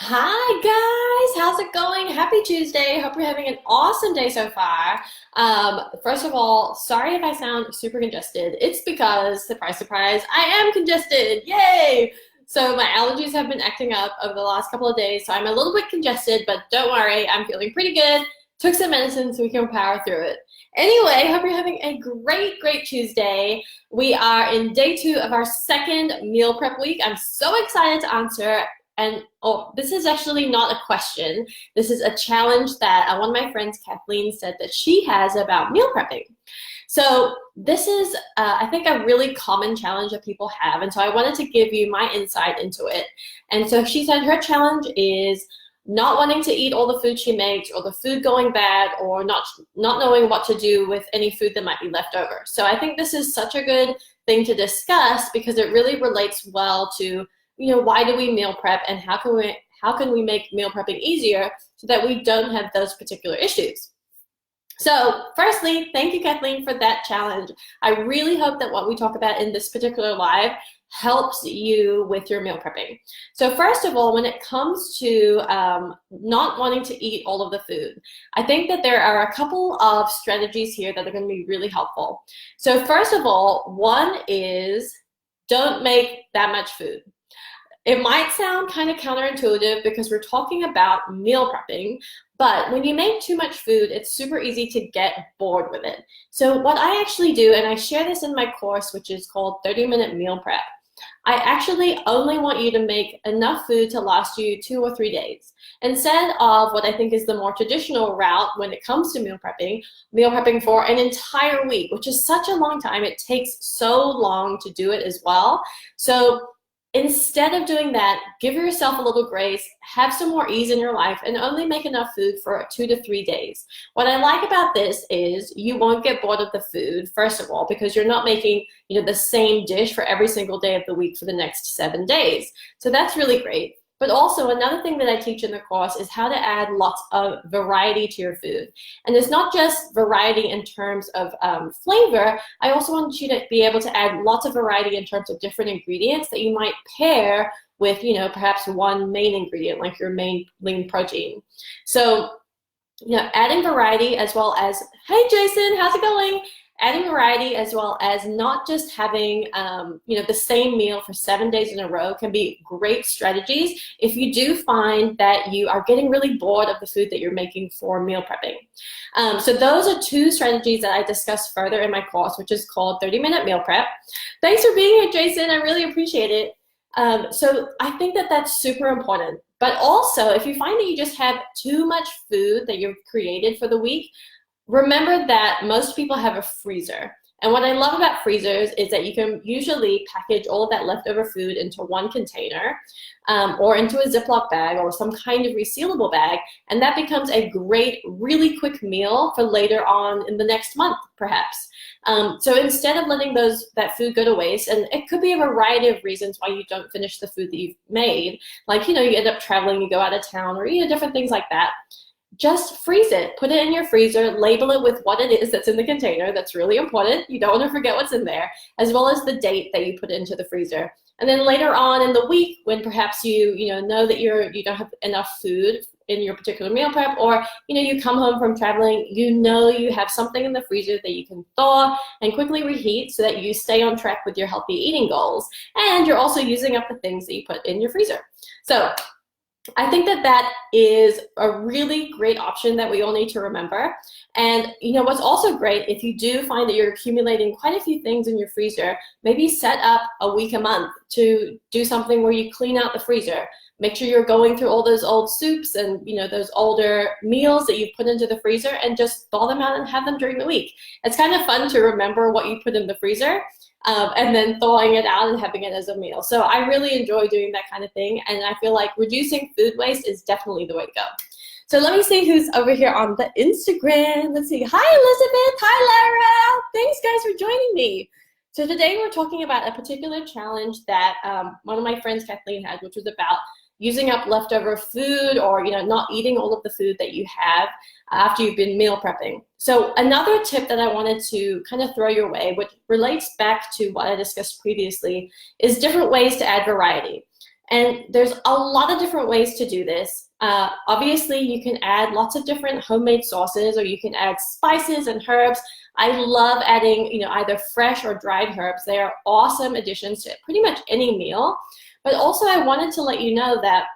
Hi guys, how's it going? Happy Tuesday. Hope you're having an awesome day so far. First of all, sorry if I sound super congested. It's because, surprise, surprise, I am congested. Yay! So my allergies have been acting up over the last couple of days, so I'm a little bit congested, but don't worry, I'm feeling pretty good. Took some medicine so we can power through it. Anyway, hope you're having a great Tuesday. We are in day 2 of our second meal prep week. I'm so excited to answer. And this is actually not a question. This is a challenge that one of my friends, Kathleen, said that she has about meal prepping. So this is, I think, a really common challenge that people have. And so I wanted to give you my insight into it. And so she said her challenge is not wanting to eat all the food she makes, or the food going bad, or not knowing what to do with any food that might be left over. So I think this is such a good thing to discuss because it really relates well to, why do we meal prep, and how can we make meal prepping easier so that we don't have those particular issues. So firstly, thank you, Kathleen, for that challenge. I really hope that what we talk about in this particular live helps you with your meal prepping. So first of all, when it comes to not wanting to eat all of the food, I think that there are a couple of strategies here that are going to be really helpful. So first of all, one is don't make that much food. It might sound kind of counterintuitive because we're talking about meal prepping, but when you make too much food, it's super easy to get bored with it. So what I actually do, and I share this in my course, which is called 30-Minute Meal Prep, I actually only want you to make enough food to last you 2 or 3 days. Instead of what I think is the more traditional route when it comes to meal prepping for an entire week, which is such a long time. It takes so long to do it as well. So instead of doing that, give yourself a little grace, have some more ease in your life, and only make enough food for 2 to 3 days. What I like about this is you won't get bored of the food, first of all, because you're not making the same dish for every single day of the week for the next 7 days. So that's really great. But also another thing that I teach in the course is how to add lots of variety to your food. And it's not just variety in terms of flavor. I also want you to be able to add lots of variety in terms of different ingredients that you might pair with, perhaps one main ingredient, like your main lean protein. So, adding variety as well as, hey Jason, how's it going? Adding variety as well as not just having the same meal for 7 days in a row can be great strategies if you do find that you are getting really bored of the food that you're making for meal prepping. So those are 2 strategies that I discuss further in my course, which is called 30-Minute Meal Prep. Thanks for being here, Jason. I really appreciate it. So I think that that's super important. But also, if you find that you just have too much food that you've created for the week, remember that most people have a freezer. And what I love about freezers is that you can usually package all of that leftover food into one container or into a Ziploc bag or some kind of resealable bag, and that becomes a great, really quick meal for later on in the next month, perhaps. So instead of letting that food go to waste, and it could be a variety of reasons why you don't finish the food that you've made, like, you end up traveling, you go out of town, or different things like that. Just freeze it, put it in your freezer, label it with what it is that's in the container. That's really important. You don't want to forget what's in there, as well as the date that you put into the freezer. And then later on in the week, when perhaps you know that you don't have enough food in your particular meal prep, or you come home from traveling, you have something in the freezer that you can thaw and quickly reheat so that you stay on track with your healthy eating goals, and you're also using up the things that you put in your freezer. So I think that is a really great option that we all need to remember. And what's also great, if you do find that you're accumulating quite a few things in your freezer, maybe set up a week a month to do something where you clean out the freezer. Make sure you're going through all those old soups and those older meals that you've put into the freezer, and just thaw them out and have them during the week. It's kind of fun to remember what you put in the freezer. And then thawing it out and having it as a meal. So I really enjoy doing that kind of thing, and I feel like reducing food waste is definitely the way to go. So let me see who's over here on the Instagram. Let's see. Hi, Elizabeth. Hi, Lara. Thanks, guys, for joining me. So today we're talking about a particular challenge that one of my friends, Kathleen, had, which was about using up leftover food, or not eating all of the food that you have after you've been meal prepping. So another tip that I wanted to kind of throw your way, which relates back to what I discussed previously, is different ways to add variety. And there's a lot of different ways to do this. Obviously, you can add lots of different homemade sauces, or you can add spices and herbs. I love adding, either fresh or dried herbs. They are awesome additions to pretty much any meal. But also, I wanted to let you know that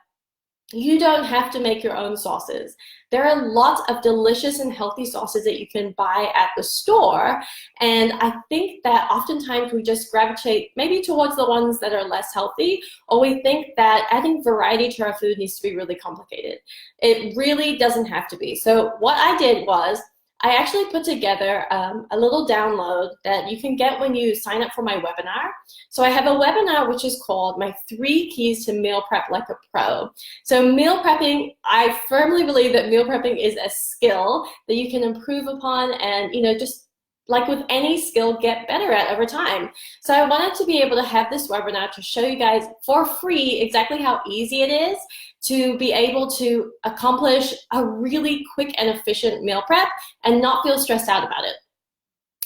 you don't have to make your own sauces. There are lots of delicious and healthy sauces that you can buy at the store. And I think that oftentimes we just gravitate maybe towards the ones that are less healthy, or we think that adding variety to our food needs to be really complicated. It really doesn't have to be. So what I did was I actually put together a little download that you can get when you sign up for my webinar. So I have a webinar which is called My 3 Keys to Meal Prep Like a Pro. So meal prepping, I firmly believe that meal prepping is a skill that you can improve upon and, just like with any skill, get better at over time. So I wanted to be able to have this webinar to show you guys for free exactly how easy it is to be able to accomplish a really quick and efficient meal prep and not feel stressed out about it.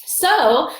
So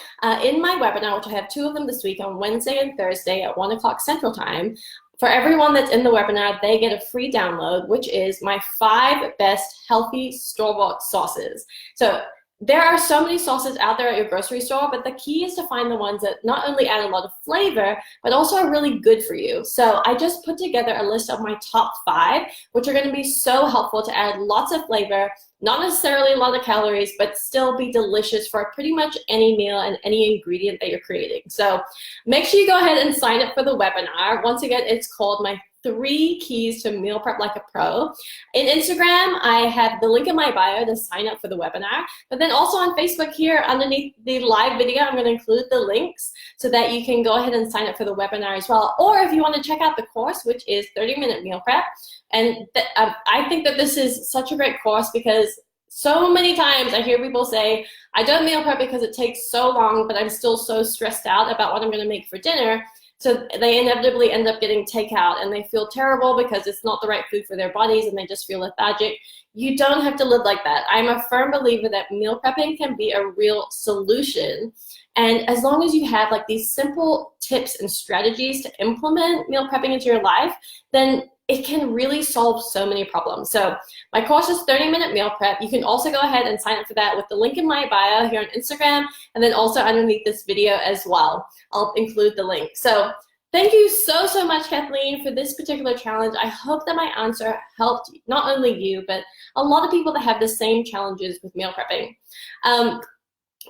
in my webinar, which I have 2 of them this week on Wednesday and Thursday at 1 o'clock Central Time, for everyone that's in the webinar, they get a free download, which is my 5 best healthy store-bought sauces. So there are so many sauces out there at your grocery store, but the key is to find the ones that not only add a lot of flavor, but also are really good for you. So I just put together a list of my top 5, which are going to be so helpful to add lots of flavor, not necessarily a lot of calories, but still be delicious for pretty much any meal and any ingredient that you're creating. So make sure you go ahead and sign up for the webinar. Once again, it's called My 3 Keys to Meal Prep Like a Pro. In Instagram, I have the link in my bio to sign up for the webinar, but then also on Facebook here underneath the live video, I'm going to include the links so that you can go ahead and sign up for the webinar as well. Or if you want to check out the course, which is 30-minute meal prep, and I think that this is such a great course because so many times I hear people say, I don't meal prep because it takes so long, but I'm still so stressed out about what I'm going to make for dinner. So they inevitably end up getting takeout and they feel terrible because it's not the right food for their bodies and they just feel lethargic. You don't have to live like that. I'm a firm believer that meal prepping can be a real solution. And as long as you have like these simple tips and strategies to implement meal prepping into your life, then it can really solve so many problems. So my course is 30-minute meal prep. You can also go ahead and sign up for that with the link in my bio here on Instagram, and then also underneath this video as well. I'll include the link. So thank you so, so much, Kathleen, for this particular challenge. I hope that my answer helped not only you, but a lot of people that have the same challenges with meal prepping.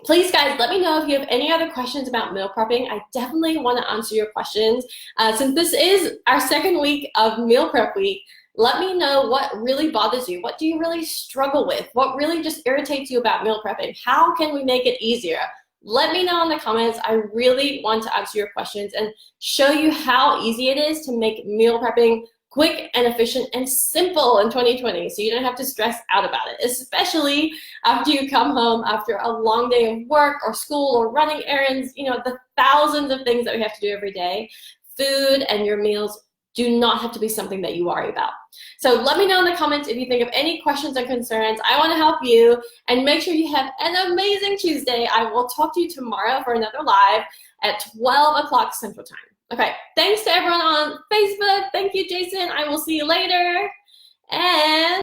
Please, guys, let me know if you have any other questions about meal prepping. I definitely want to answer your questions. Since this is our 2nd week of meal prep week, let me know what really bothers you. What do you really struggle with? What really just irritates you about meal prepping? How can we make it easier? Let me know in the comments. I really want to answer your questions and show you how easy it is to make meal prepping quick and efficient and simple in 2020, so you don't have to stress out about it, especially after you come home after a long day of work or school or running errands, the thousands of things that we have to do every day. Food and your meals do not have to be something that you worry about. So let me know in the comments if you think of any questions or concerns. I want to help you, and make sure you have an amazing Tuesday. I will talk to you tomorrow for another live at 12 o'clock Central Time. Okay, thanks to everyone on Facebook. Thank you, Jason. I will see you later. And